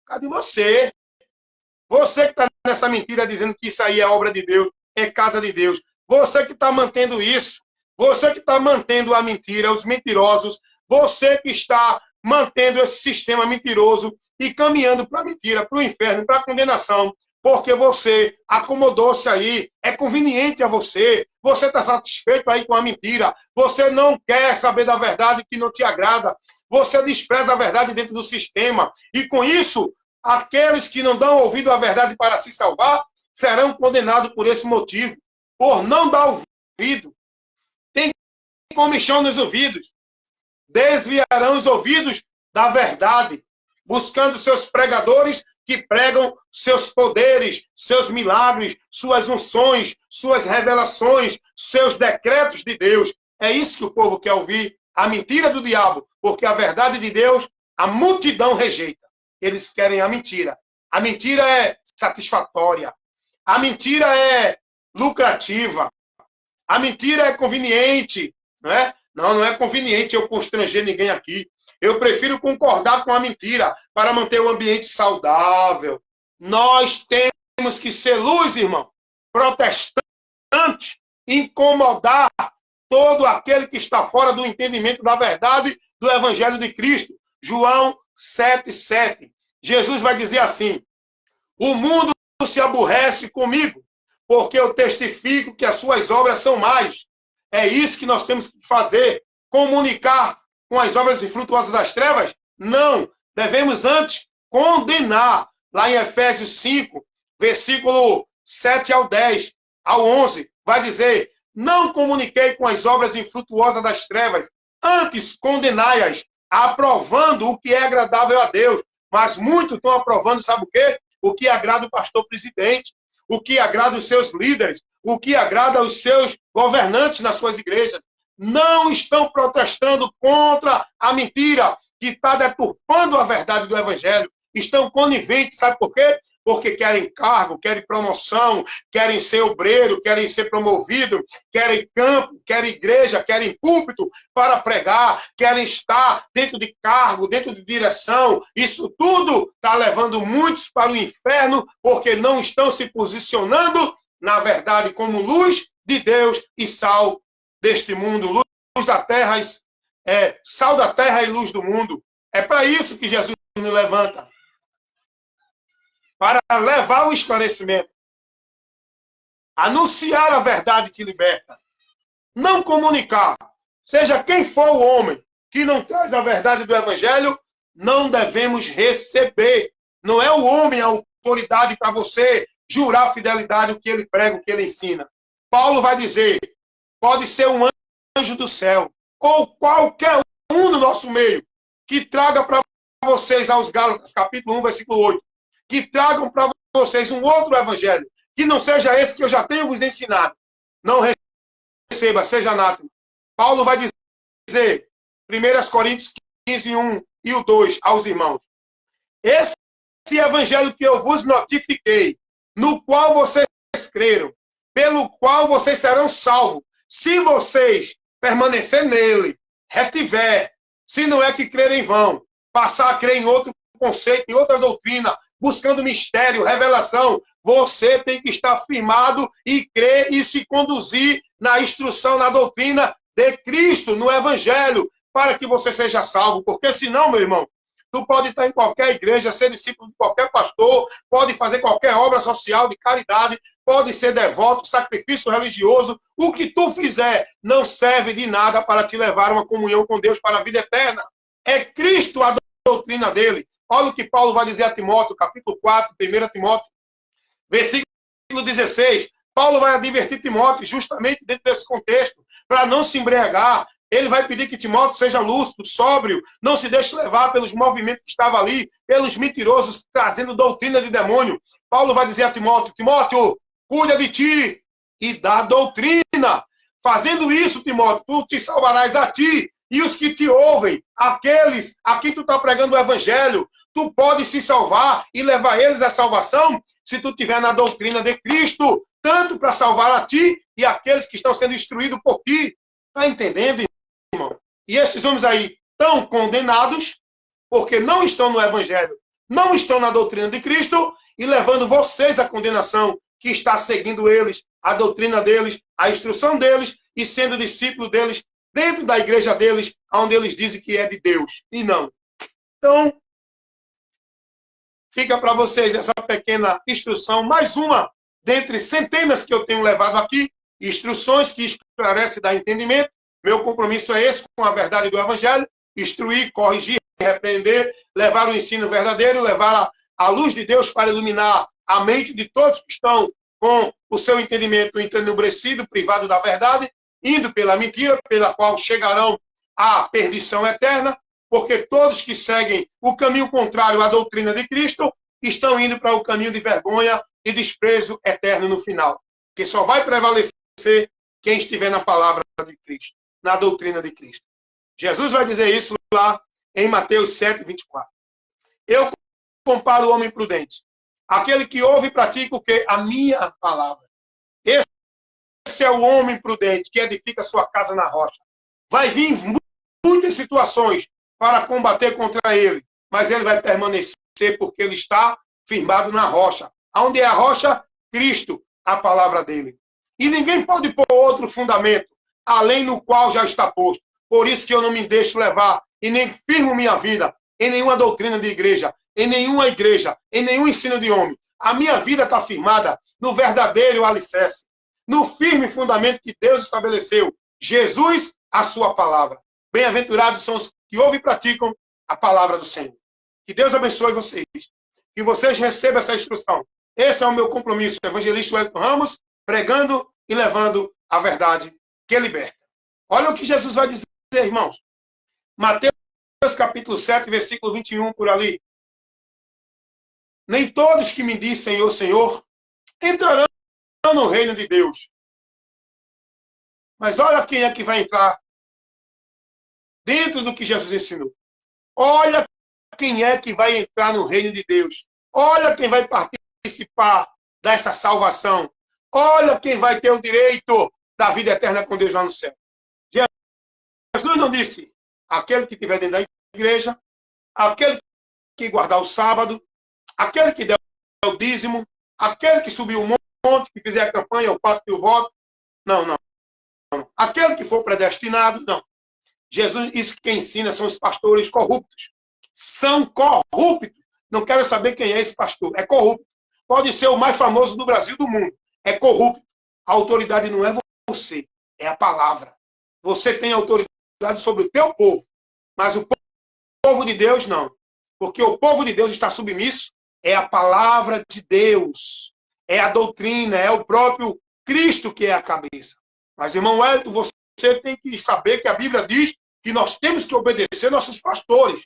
Por causa de você. Você que está nessa mentira dizendo que isso aí é obra de Deus, é casa de Deus. Você que está mantendo isso. Você que está mantendo a mentira, os mentirosos. Você que está mantendo esse sistema mentiroso e caminhando para a mentira, para o inferno, para a condenação. Porque você acomodou-se aí, é conveniente a você, você está satisfeito aí com a mentira, você não quer saber da verdade que não te agrada, você despreza a verdade dentro do sistema, e com isso, aqueles que não dão ouvido à verdade para se salvar, serão condenados por esse motivo, por não dar ouvido. Tem comichão nos ouvidos, desviarão os ouvidos da verdade, buscando seus pregadores que pregam seus poderes, seus milagres, suas unções, suas revelações, seus decretos de Deus. É isso que o povo quer ouvir, a mentira do diabo, porque a verdade de Deus, a multidão rejeita. Eles querem a mentira. A mentira é satisfatória. A mentira é lucrativa. A mentira é conveniente, não é? Não, não é conveniente eu constranger ninguém aqui. Eu prefiro concordar com a mentira para manter o ambiente saudável. Nós temos que ser luz, irmão. Protestante, incomodar todo aquele que está fora do entendimento da verdade do Evangelho de Cristo. João 7,7. Jesus vai dizer assim: o mundo se aborrece comigo, porque eu testifico que as suas obras são más. É isso que nós temos que fazer. Comunicar com as obras infrutuosas das trevas? Não. Devemos antes condenar. Lá em Efésios 5, versículo 7 ao 10, ao 11, vai dizer: não comuniquei com as obras infrutuosas das trevas, antes condenai-as, aprovando o que é agradável a Deus. Mas muitos estão aprovando, sabe o quê? O que agrada o pastor presidente, o que agrada os seus líderes, o que agrada os seus governantes nas suas igrejas. Não estão protestando contra a mentira que está deturpando a verdade do Evangelho. Estão coniventes, sabe por quê? Porque querem cargo, querem promoção, querem ser obreiro, querem ser promovido, querem campo, querem igreja, querem púlpito para pregar, querem estar dentro de cargo, dentro de direção. Isso tudo está levando muitos para o inferno, porque não estão se posicionando, na verdade, como luz de Deus e sal deste mundo, luz da terra, sal da terra e luz do mundo. É para isso que Jesus nos levanta, para levar o esclarecimento, anunciar a verdade que liberta, não comunicar. Seja quem for o homem que não traz a verdade do Evangelho, não devemos receber. Não é o homem a autoridade para você jurar fidelidade o que ele prega, o que ele ensina. Paulo vai dizer: pode ser um anjo do céu, ou qualquer um no nosso meio, que traga para vocês, aos Gálatas, capítulo 1, versículo 8, que tragam para vocês um outro evangelho, que não seja esse que eu já tenho vos ensinado. Não receba, seja anátema. Paulo vai dizer, 1 Coríntios 15, 1 e o 2, aos irmãos: esse evangelho que eu vos notifiquei, no qual vocês creram, pelo qual vocês serão salvos, se vocês permanecer nele, retiver, se não é que crer em vão, passar a crer em outro conceito, em outra doutrina, buscando mistério, revelação, você tem que estar firmado e crer e se conduzir na instrução, na doutrina de Cristo, no Evangelho, para que você seja salvo. Porque senão, meu irmão, tu pode estar em qualquer igreja, ser discípulo de qualquer pastor, pode fazer qualquer obra social de caridade, pode ser devoto, sacrifício religioso. O que tu fizer não serve de nada para te levar a uma comunhão com Deus para a vida eterna. É Cristo a doutrina dele. Olha o que Paulo vai dizer a Timóteo, capítulo 4, 1 Timóteo, versículo 16. Paulo vai advertir Timóteo justamente dentro desse contexto, para não se embriagar. Ele vai pedir que Timóteo seja lúcido, sóbrio, não se deixe levar pelos movimentos que estavam ali, pelos mentirosos trazendo doutrina de demônio. Paulo vai dizer a Timóteo: Timóteo, cuida de ti e da doutrina. Fazendo isso, Timóteo, tu te salvarás a ti e os que te ouvem, aqueles a quem tu está pregando o Evangelho. Tu podes se salvar e levar eles à salvação se tu estiver na doutrina de Cristo, tanto para salvar a ti e aqueles que estão sendo instruídos por ti. Está entendendo, irmão? E esses homens aí estão condenados porque não estão no Evangelho, não estão na doutrina de Cristo e levando vocês à condenação, que está seguindo eles, a doutrina deles, a instrução deles e sendo discípulo deles dentro da igreja deles, onde eles dizem que é de Deus e não. Então, fica para vocês essa pequena instrução, mais uma dentre centenas que eu tenho levado aqui, instruções que esclarecem, dá entendimento. Meu compromisso é esse com a verdade do Evangelho, instruir, corrigir, repreender, levar o ensino verdadeiro, levar a luz de Deus para iluminar a mente de todos que estão com o seu entendimento entenebrecido, privado da verdade, indo pela mentira, pela qual chegarão à perdição eterna, porque todos que seguem o caminho contrário à doutrina de Cristo estão indo para o caminho de vergonha e desprezo eterno no final. Que só vai prevalecer quem estiver na palavra de Cristo, na doutrina de Cristo. Jesus vai dizer isso lá em Mateus 7, 24. Eu comparo o homem prudente, aquele que ouve e pratica o quê? A minha palavra. Esse é o homem prudente que edifica sua casa na rocha. Vai vir muitas situações para combater contra ele, mas ele vai permanecer porque ele está firmado na rocha. Onde é a rocha? Cristo, a palavra dele. E ninguém pode pôr outro fundamento, além no qual já está posto. Por isso que eu não me deixo levar e nem firmo minha vida em nenhuma doutrina de igreja, em nenhuma igreja, em nenhum ensino de homem. A minha vida está firmada no verdadeiro alicerce, no firme fundamento que Deus estabeleceu. Jesus, a sua palavra. Bem-aventurados são os que ouvem e praticam a palavra do Senhor. Que Deus abençoe vocês. Que vocês recebam essa instrução. Esse é o meu compromisso, evangelista Wellington Ramos, pregando e levando a verdade que liberta. Olha o que Jesus vai dizer, irmãos. Mateus capítulo 7, versículo 21, por ali. Nem todos que me dizem, Senhor, Senhor, entrarão no reino de Deus. Mas olha quem é que vai entrar dentro do que Jesus ensinou. Olha quem é que vai entrar no reino de Deus. Olha quem vai participar dessa salvação. Olha quem vai ter o direito da vida eterna com Deus lá no céu. Jesus não disse, aquele que estiver dentro da igreja, aquele que guardar o sábado, aquele que der o dízimo, aquele que subiu o monte, que fizer a campanha, o pacto e o voto. Não, não. Aquele que for predestinado, não. Jesus, isso que ensina são os pastores corruptos. São corruptos. Não quero saber quem é esse pastor. É corrupto. Pode ser o mais famoso do Brasil, do mundo. É corrupto. A autoridade não é você, é a palavra. Você tem autoridade sobre o teu povo, mas o povo de Deus não. Porque o povo de Deus está submisso, é a palavra de Deus, é a doutrina, é o próprio Cristo que é a cabeça. Mas, irmão Wellington, você tem que saber que a Bíblia diz que nós temos que obedecer nossos pastores.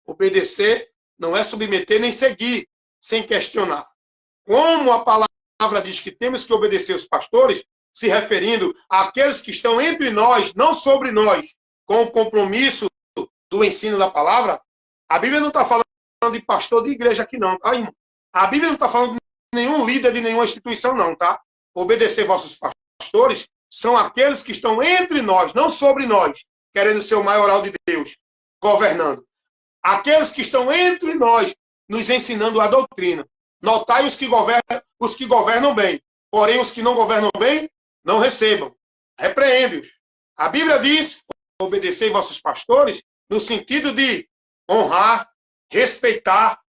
Obedecer não é submeter nem seguir, sem questionar. Como a palavra diz que temos que obedecer os pastores, se referindo àqueles que estão entre nós, não sobre nós, com o compromisso do ensino da palavra, a Bíblia não está falando de pastor de igreja aqui não, tá, irmão? A Bíblia não está falando de nenhum líder de nenhuma instituição não, tá? Obedecer vossos pastores são aqueles que estão entre nós, não sobre nós, querendo ser o maioral de Deus, governando. Aqueles que estão entre nós, nos ensinando a doutrina. Notai os que governam bem. Porém, os que não governam bem, não recebam. Repreende-os. A Bíblia diz, obedecei vossos pastores, no sentido de honrar, respeitar.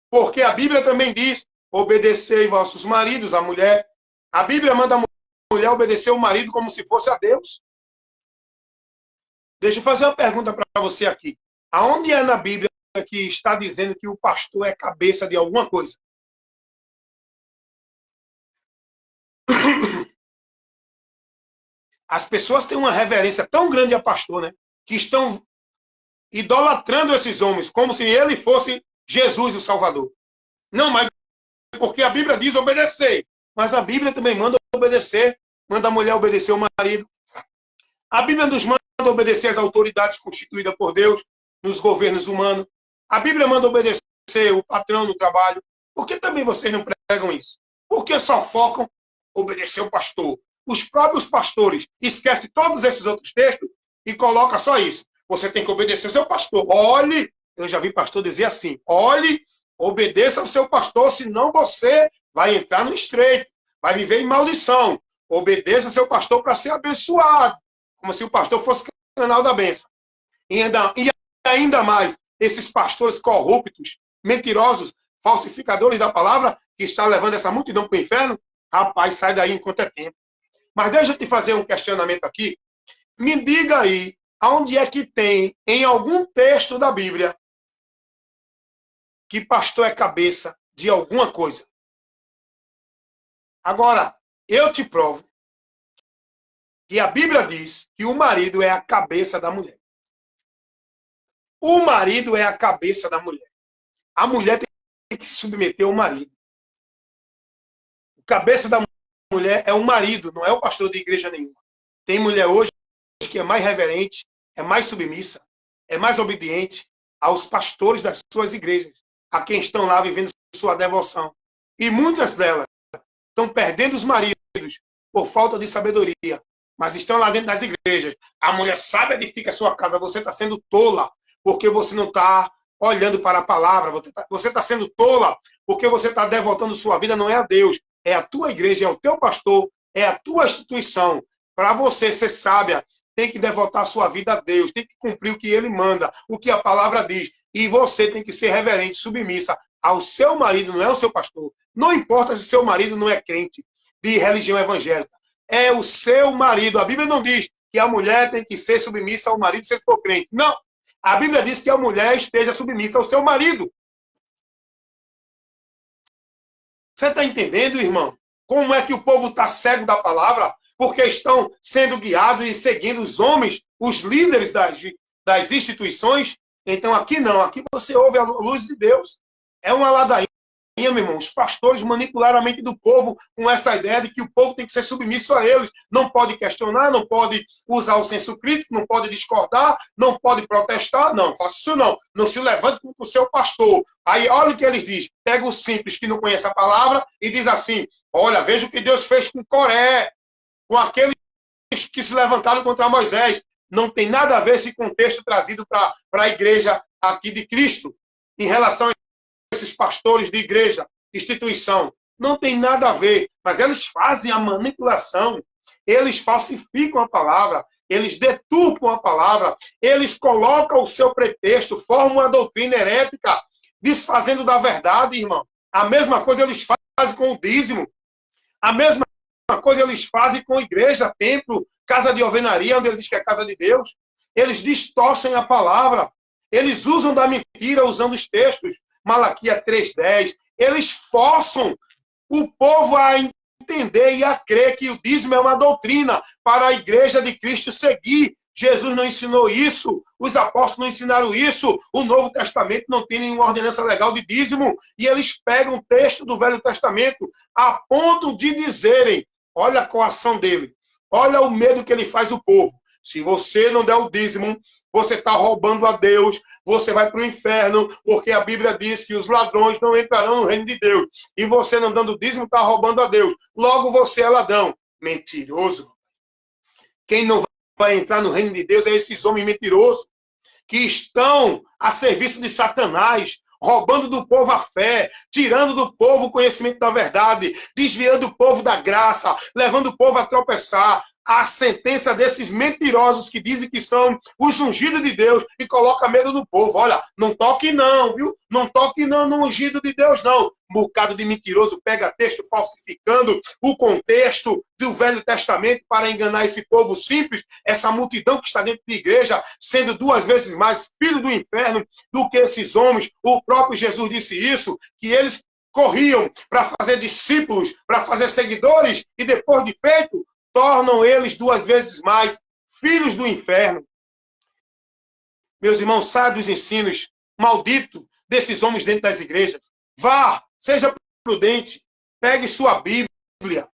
Porque a Bíblia também diz, obedecei vossos maridos, a mulher. A Bíblia manda a mulher obedecer o marido como se fosse a Deus. Deixa eu fazer uma pergunta para você aqui. Aonde é na Bíblia que está dizendo que o pastor é cabeça de alguma coisa? As pessoas têm uma reverência tão grande a pastor, né? Que estão idolatrando esses homens, como se ele fosse Jesus, o Salvador. Não, mas porque a Bíblia diz obedecer. Mas a Bíblia também manda obedecer. Manda a mulher obedecer o marido. A Bíblia nos manda obedecer às autoridades constituídas por Deus nos governos humanos. A Bíblia manda obedecer o patrão no trabalho. Por que também vocês não pregam isso? Por que só focam obedecer o pastor? Os próprios pastores esquecem todos esses outros textos e colocam só isso. Você tem que obedecer seu pastor. Olhe Eu já vi pastor dizer assim: olhe, obedeça ao seu pastor, senão você vai entrar no estreito, vai viver em maldição. Obedeça ao seu pastor para ser abençoado, como se o pastor fosse canal da bênção. E ainda mais, esses pastores corruptos, mentirosos, falsificadores da palavra, que está levando essa multidão para o inferno, rapaz, sai daí enquanto é tempo. Mas deixa eu te fazer um questionamento aqui. Me diga aí, aonde é que tem, em algum texto da Bíblia, que pastor é cabeça de alguma coisa? Agora, eu te provo que a Bíblia diz que o marido é a cabeça da mulher. O marido é a cabeça da mulher. A mulher tem que se submeter ao marido. O cabeça da mulher é o marido, não é o pastor de igreja nenhuma. Tem mulher hoje que é mais reverente, é mais submissa, é mais obediente aos pastores das suas igrejas, a quem estão lá vivendo sua devoção. E muitas delas estão perdendo os maridos por falta de sabedoria, mas estão lá dentro das igrejas. A mulher sabe edifica a sua casa, você está sendo tola, porque você não está olhando para a palavra, você está sendo tola, porque você está devotando sua vida, não é a Deus, é a tua igreja, é o teu pastor, é a tua instituição. Para você ser sábia, tem que devotar sua vida a Deus, tem que cumprir o que ele manda, o que a palavra diz. E você tem que ser reverente, submissa ao seu marido, não é o seu pastor. Não importa se seu marido não é crente de religião evangélica. É o seu marido. A Bíblia não diz que a mulher tem que ser submissa ao marido se ele for crente. Não. A Bíblia diz que a mulher esteja submissa ao seu marido. Você está entendendo, irmão? Como é que o povo está cego da palavra? Porque estão sendo guiados e seguindo os homens, os líderes das instituições. Então aqui não, aqui você ouve a luz de Deus. É uma ladainha, meu irmão. Os pastores manipularam a mente do povo com essa ideia de que o povo tem que ser submisso a eles. Não pode questionar, não pode usar o senso crítico, não pode discordar, não pode protestar. Não, faça isso não. Não se levante com o seu pastor. Aí olha o que eles dizem. Pega o simples que não conhece a palavra e diz assim: olha, veja o que Deus fez com Coré, com aqueles que se levantaram contra Moisés. Não tem nada a ver esse contexto trazido para a igreja aqui de Cristo, em relação a esses pastores de igreja, instituição. Não tem nada a ver, mas eles fazem a manipulação, eles falsificam a palavra, eles deturpam a palavra, eles colocam o seu pretexto, formam uma doutrina herética, desfazendo da verdade, irmão. A mesma coisa eles fazem com o dízimo, a mesma coisa eles fazem com a igreja, templo, casa de alvenaria, onde ele diz que é casa de Deus. Eles distorcem a palavra, eles usam da mentira, usando os textos. Malaquias 3:10, eles forçam o povo a entender e a crer que o dízimo é uma doutrina para a igreja de Cristo seguir. Jesus não ensinou isso, os apóstolos não ensinaram isso, o Novo Testamento não tem nenhuma ordenança legal de dízimo, e eles pegam o texto do Velho Testamento a ponto de dizerem, olha a coação dele, olha o medo que ele faz o povo. Se você não der o dízimo, você está roubando a Deus, você vai para o inferno, porque a Bíblia diz que os ladrões não entrarão no reino de Deus. E você não dando dízimo está roubando a Deus. Logo você é ladrão. Mentiroso. Quem não vai entrar no reino de Deus é esses homens mentirosos que estão a serviço de Satanás, roubando do povo a fé, tirando do povo o conhecimento da verdade, desviando o povo da graça, levando o povo a tropeçar. A sentença desses mentirosos que dizem que são os ungidos de Deus e coloca medo no povo. Olha, não toque não, viu? Não toque não no ungido de Deus, não. Um bocado de mentiroso pega texto falsificando o contexto do Velho Testamento para enganar esse povo simples, essa multidão que está dentro da igreja, sendo 2 vezes mais filho do inferno do que esses homens. O próprio Jesus disse isso, que eles corriam para fazer discípulos, para fazer seguidores, e depois de feito, tornam eles 2 vezes mais filhos do inferno. Meus irmãos, saia dos ensinos malditos desses homens dentro das igrejas. Vá, seja prudente, pegue sua Bíblia,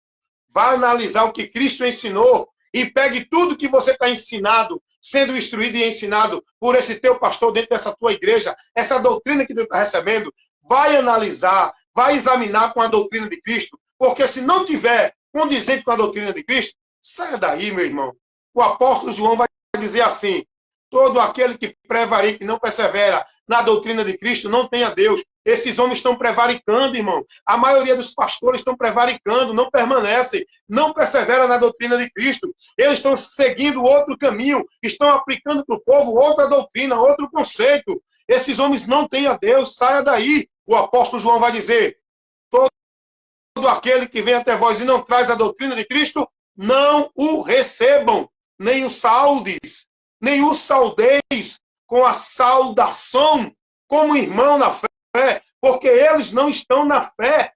vá analisar o que Cristo ensinou e pegue tudo que você está ensinado, sendo instruído e ensinado por esse teu pastor dentro dessa tua igreja, essa doutrina que tu está recebendo, vai analisar, vai examinar com a doutrina de Cristo, porque se não tiver condizente com a doutrina de Cristo, saia daí, meu irmão. O apóstolo João vai dizer assim: todo aquele que prevarica e não persevera na doutrina de Cristo não tem a Deus. Esses homens estão prevaricando, irmão. A maioria dos pastores estão prevaricando, não permanecem, não perseveram na doutrina de Cristo. Eles estão seguindo outro caminho, estão aplicando para o povo outra doutrina, outro conceito. Esses homens não têm a Deus, saia daí. O apóstolo João vai dizer, todo aquele que vem até vós e não traz a doutrina de Cristo, não o recebam, nem o saudes, nem o saudeis com a saudação como irmão na fé, porque eles não estão na fé.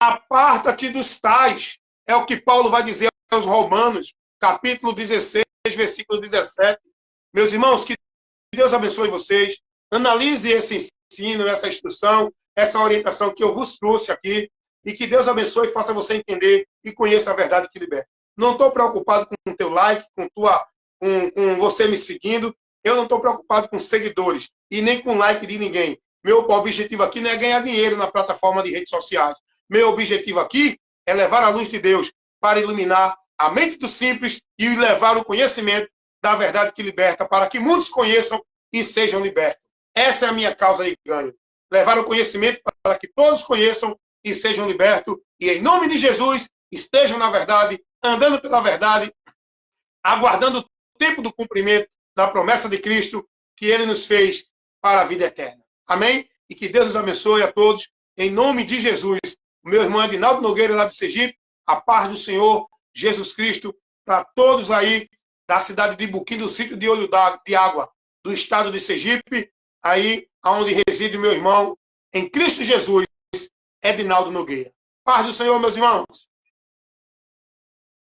Aparta-te dos tais. É o que Paulo vai dizer aos Romanos, capítulo 16, versículo 17. Meus irmãos, que Deus abençoe vocês. Analise esse ensino, essa instrução, essa orientação que eu vos trouxe aqui, e que Deus abençoe e faça você entender e conheça a verdade que liberta. Não estou preocupado com o teu like, com você me seguindo. Eu não estou preocupado com seguidores e nem com like de ninguém. Meu objetivo aqui não é ganhar dinheiro na plataforma de redes sociais. Meu objetivo aqui é levar a luz de Deus para iluminar a mente do simples e levar o conhecimento da verdade que liberta para que muitos conheçam e sejam libertos. Essa é a minha causa de ganho. Levar o conhecimento para que todos conheçam e sejam libertos. E em nome de Jesus, estejam na verdade, andando pela verdade, aguardando o tempo do cumprimento da promessa de Cristo que ele nos fez para a vida eterna. Amém? E que Deus nos abençoe a todos. Em nome de Jesus, o meu irmão Adinaldo Nogueira, lá de Sergipe, a paz do Senhor Jesus Cristo, para todos aí da cidade de Buquim, do sítio de Olho de Água, do estado de Sergipe, aí onde reside o meu irmão, em Cristo Jesus, Adinaldo Nogueira. Paz do Senhor, meus irmãos.